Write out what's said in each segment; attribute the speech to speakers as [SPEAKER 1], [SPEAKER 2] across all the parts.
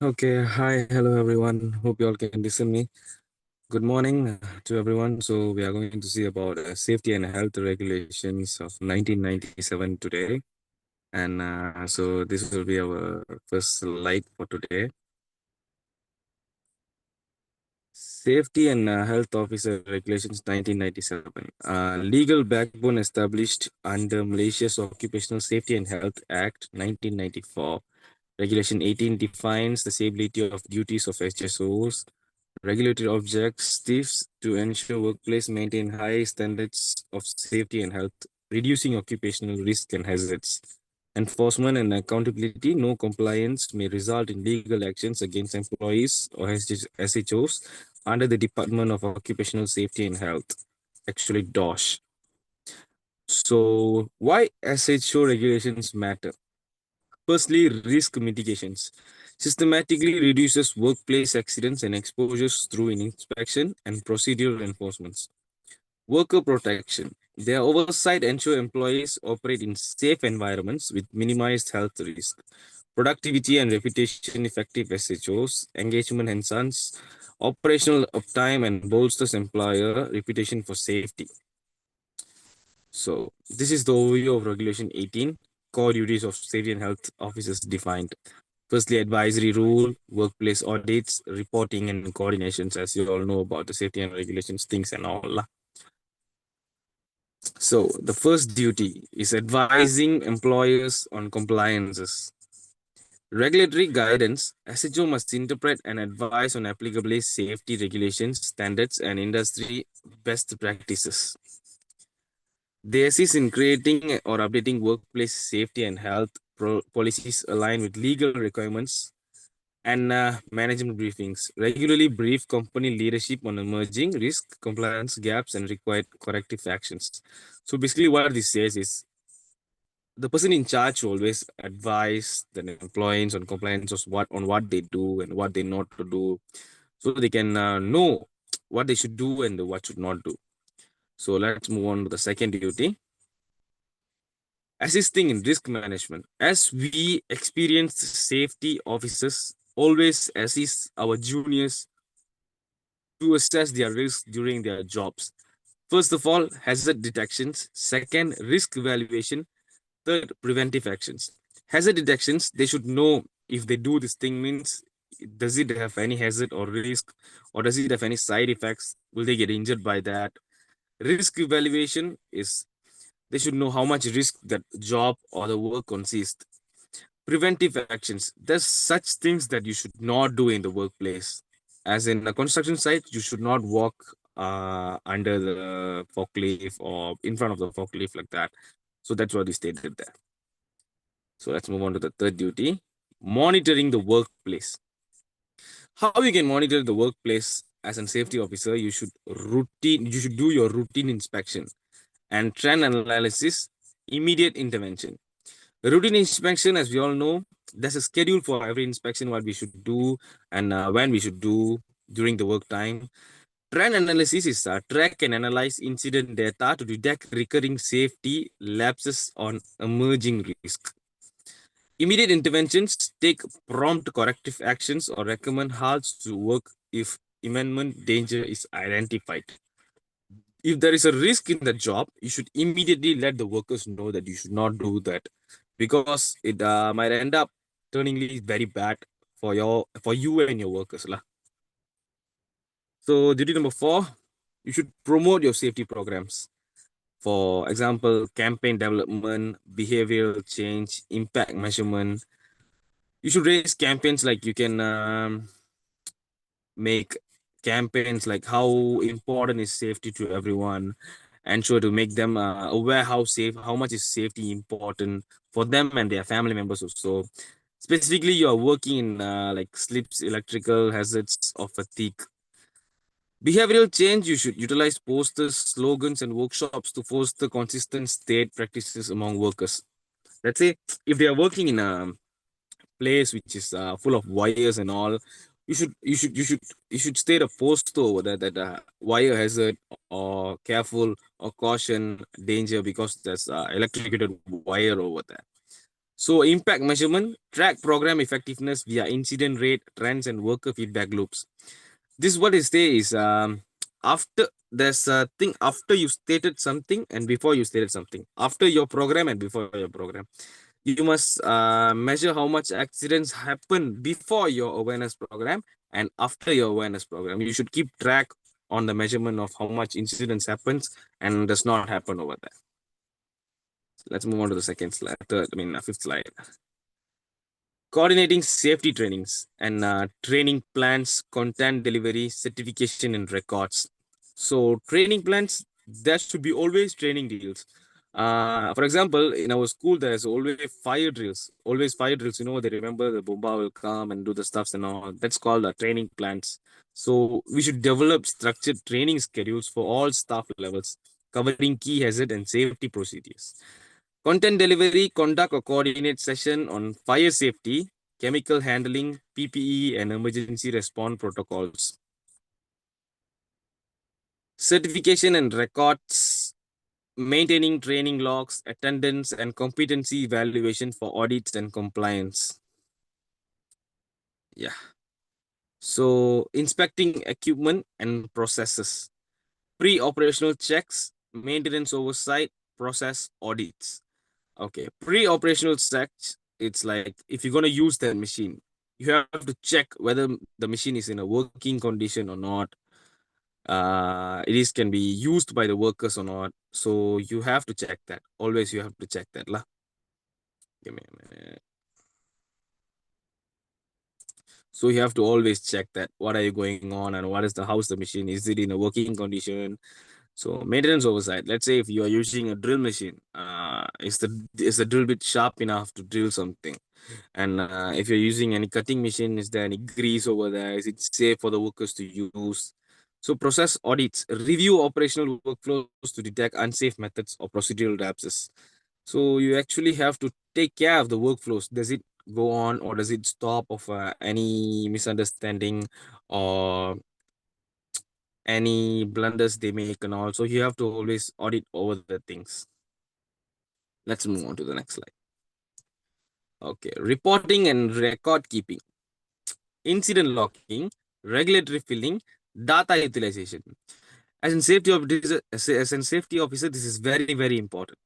[SPEAKER 1] Okay, hi, hello everyone. Hope you all can listen me. Good morning to everyone. So we are going to see about safety and health regulations of 1997 today, and so this will be our first slide for today. Safety and Health Officer Regulations 1997. Legal backbone established under Malaysia's Occupational Safety and Health Act 1994. Regulation 18 defines the stability of duties of HSOs. Regulatory objectives to ensure workplace maintain high standards of safety and health, reducing occupational risk and hazards. Enforcement and accountability. No compliance may result in legal actions against employees or SHOs under the Department of Occupational Safety and Health, actually DOSH. So why SHO regulations matter? Firstly, risk mitigations. Systematically reduces workplace accidents and exposures through inspection and procedural enforcements. Worker protection. Their oversight ensure employees operate in safe environments with minimized health risk. Productivity and reputation effective SHOs. Engagement enhance operational uptime and bolsters employer reputation for safety. So this is the overview of Regulation 18. Core duties of safety and health officers defined. Firstly, advisory rule, workplace audits, reporting and coordinations, as you all know about the safety and regulations things and all. So the first duty is advising employers on compliances. Regulatory guidance, SHO must interpret and advise on applicable safety regulations, standards, and industry best practices. They assist in creating or updating workplace safety and health policies aligned with legal requirements and management briefings. Regularly brief company leadership on emerging risk, compliance gaps, and required corrective actions. So basically, what this says is the person in charge always advise the employees on compliance of what they do and what they not to do, so they can know what they should do and what should not do. So let's move on to the second duty, assisting in risk management. As we experienced safety officers always assist our juniors to assess their risk during their jobs. First of all, hazard detections. Second, risk evaluation. Third, preventive actions. Hazard detections, they should know if they do this thing means, does it have any hazard or risk, or does it have any side effects? Will they get injured by that? Risk evaluation is they should know how much risk that job or the work consists. Preventive actions, there's such things that you should not do in the workplace. As in a construction site, you should not walk under the forklift or in front of the forklift like that. So that's what he stated there. So let's move on to the third duty, monitoring the workplace. How you can monitor the workplace as a safety officer? You should do your routine inspection and trend analysis, immediate intervention. Routine inspection, as we all know, there's a schedule for every inspection, what we should do and when we should do during the work time. Trend analysis is track and analyze incident data to detect recurring safety lapses on emerging risk. Immediate interventions take prompt corrective actions or recommend halts to work if imminent danger is identified. If there is a risk in the job, you should immediately let the workers know that you should not do that, because it might end up turning very bad for you and your workers lah. So duty number 4, you should promote your safety programs. For example, campaign development, behavioral change, impact measurement. You should raise campaigns like you can make campaigns like how important is safety to everyone, and sure to make them aware how much is safety important for them and their family members also. Specifically, you are working in like slips, electrical hazards, or fatigue. Behavioral change, you should utilize posters, slogans, and workshops to foster consistent state practices among workers. Let's say if they are working in a place which is full of wires and all, you should state a poster over there that wire hazard or careful or caution danger, because there's electrocuted wire over there. So impact measurement, track program effectiveness via incident rate, trends, and worker feedback loops. This what I say is after there's a thing after you stated something and before you stated something. After your program and before your program. You must measure how much accidents happen before your awareness program and after your awareness program. You should keep track on the measurement of how much incidents happens and does not happen over there. Let's move on to the second slide, fifth slide. Coordinating safety trainings and training plans, content delivery, certification, and records. So, training plans, there should be always training deals. For example, in our school, there's always fire drills. Always fire drills. They remember the bomba will come and do the stuffs and all. That's called training plans. So, we should develop structured training schedules for all staff levels, covering key hazard and safety procedures. Content delivery, conduct a coordinate session on fire safety, chemical handling, PPE, and emergency response protocols. Certification and records, maintaining training logs, attendance, and competency evaluation for audits and compliance. Yeah. So, inspecting equipment and processes, pre-operational checks, maintenance oversight, process audits. Okay, pre-operational checks, it's like if you're going to use that machine, you have to check whether the machine is in a working condition or not. It is can be used by the workers or not. So you have to check that. Always you have to check that. Lah. Give me a minute. So you have to always check that. What are you going on and what is the how's the machine? Is it in a working condition? So maintenance oversight. Let's say if you are using a drill machine, is the drill bit sharp enough to drill something? And if you're using any cutting machine, is there any grease over there? Is it safe for the workers to use? So process audits, review operational workflows to detect unsafe methods or procedural lapses. So you actually have to take care of the workflows. Does it go on or does it stop of any misunderstanding or any blunders they make and all? So you have to always audit over the things. Let's move on to the next slide. Okay, reporting and record keeping, incident logging, regulatory filling, data utilization. As a safety officer, this is very, very important.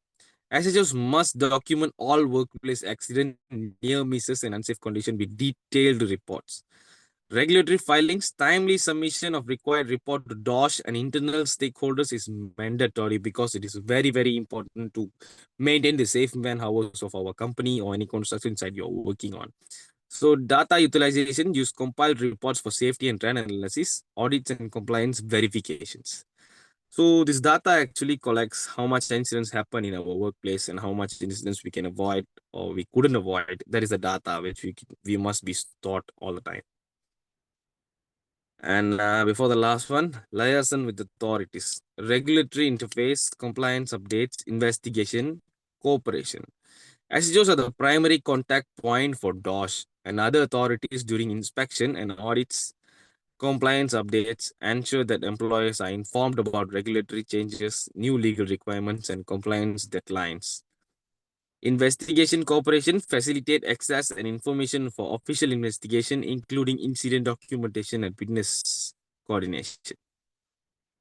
[SPEAKER 1] SHOs must document all workplace accident, near misses, and unsafe condition with detailed reports. Regulatory filings, timely submission of required report to DOSH and internal stakeholders is mandatory because it is very, very important to maintain the safe man hours of our company or any construction site you're working on. So data utilization, use compiled reports for safety and trend analysis, audits and compliance verifications. So this data actually collects how much incidents happen in our workplace and how much incidents we can avoid or we couldn't avoid. That is the data which we must be stored all the time. And before the last one, liaison with authorities, regulatory interface, compliance updates, investigation, cooperation. SHOs are the primary contact point for DOSH and other authorities during inspection and audits. Compliance updates ensure that employers are informed about regulatory changes, new legal requirements, and compliance deadlines. Investigation cooperation facilitate access and information for official investigation, including incident documentation and witness coordination.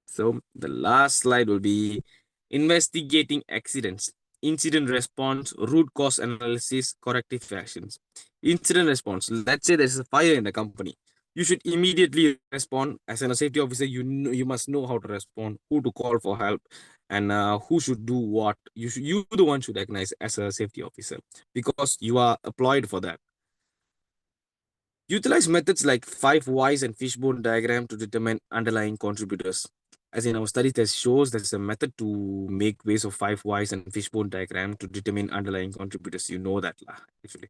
[SPEAKER 1] So the last slide will be investigating accidents, incident response, root cause analysis, corrective actions. Incident response. Let's say there's a fire in the company. You should immediately respond. As a safety officer, you must know how to respond, who to call for help, and who should do what. You the one should recognize as a safety officer because you are employed for that. Utilize methods like 5 whys and fishbone diagram to determine underlying contributors. As in our studies, that shows there's a method to make ways of 5 whys and fishbone diagram to determine underlying contributors. You know that, actually.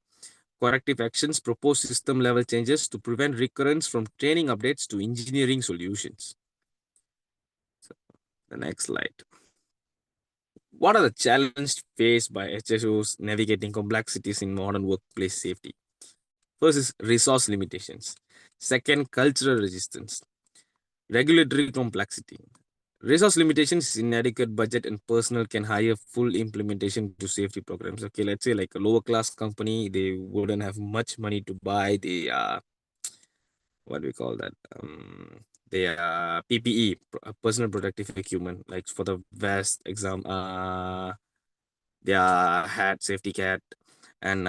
[SPEAKER 1] Corrective actions propose system level changes to prevent recurrence from training updates to engineering solutions. So, the next slide. What are the challenges faced by HSOs navigating complexities in modern workplace safety? First is resource limitations. Second, cultural resistance. Regulatory complexity. Resource limitations, inadequate budget, and personnel can hire full implementation to safety programs. Okay, let's say like a lower class company, they wouldn't have much money to buy the what do we call that? The PPE, personal protective equipment, like for the vest exam, their hat, safety hat, and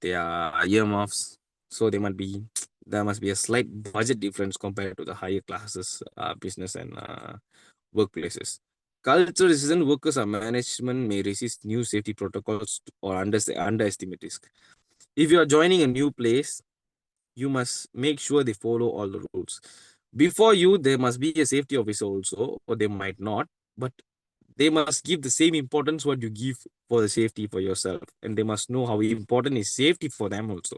[SPEAKER 1] their earmuffs. So they might be there must be a slight budget difference compared to the higher classes, business and workplaces. Culture resistant workers or management may resist new safety protocols or underestimate risk. If you are joining a new place, you must make sure they follow all the rules. Before you, there must be a safety officer also, or they might not, but they must give the same importance what you give for the safety for yourself, and they must know how important is safety for them also.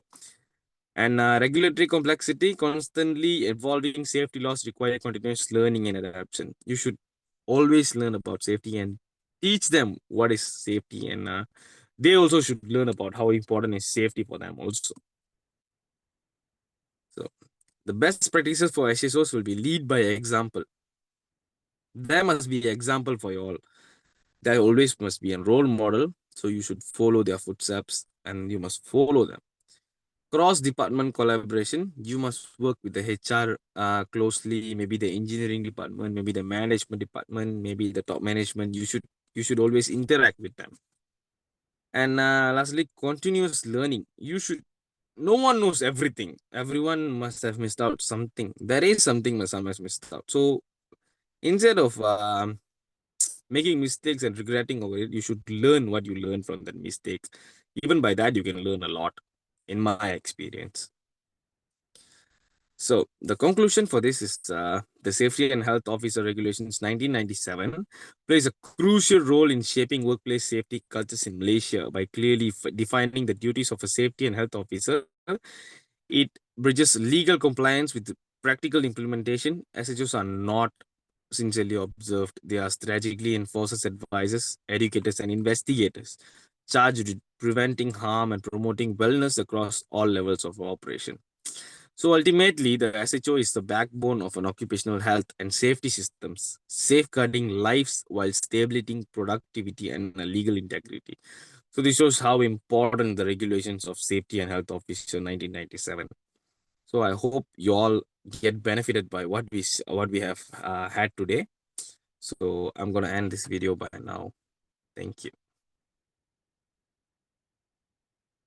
[SPEAKER 1] And regulatory complexity, constantly evolving safety laws require continuous learning and adaptation. You should always learn about safety and teach them what is safety, and they also should learn about how important is safety for them also. So the best practices for SSOs will be lead by example. There must be an example for you all. There always must be a role model, so you should follow their footsteps and you must follow them. Cross department collaboration, you must work with the HR closely, maybe the engineering department, maybe the management department, maybe the top management. You should always interact with them. And lastly, continuous learning. No one knows everything. Everyone must have missed out something. There is something some has missed out. So instead of making mistakes and regretting over it, you should learn what you learn from that mistakes. Even by that, you can learn a lot, in my experience. So the conclusion for this is the Safety and Health Officer Regulations 1997 plays a crucial role in shaping workplace safety cultures in Malaysia by clearly defining the duties of a safety and health officer. It bridges legal compliance with practical implementation. SHOs are not sincerely observed. They are strategically enforcers, advisors, educators, and investigators charged with preventing harm and promoting wellness across all levels of operation. So ultimately, the SHO is the backbone of an occupational health and safety systems, safeguarding lives while stabilizing productivity and legal integrity. So this shows how important the regulations of Safety and Health Officer 1997. So I hope you all get benefited by what we have had today. So I'm gonna end this video by now. Thank you.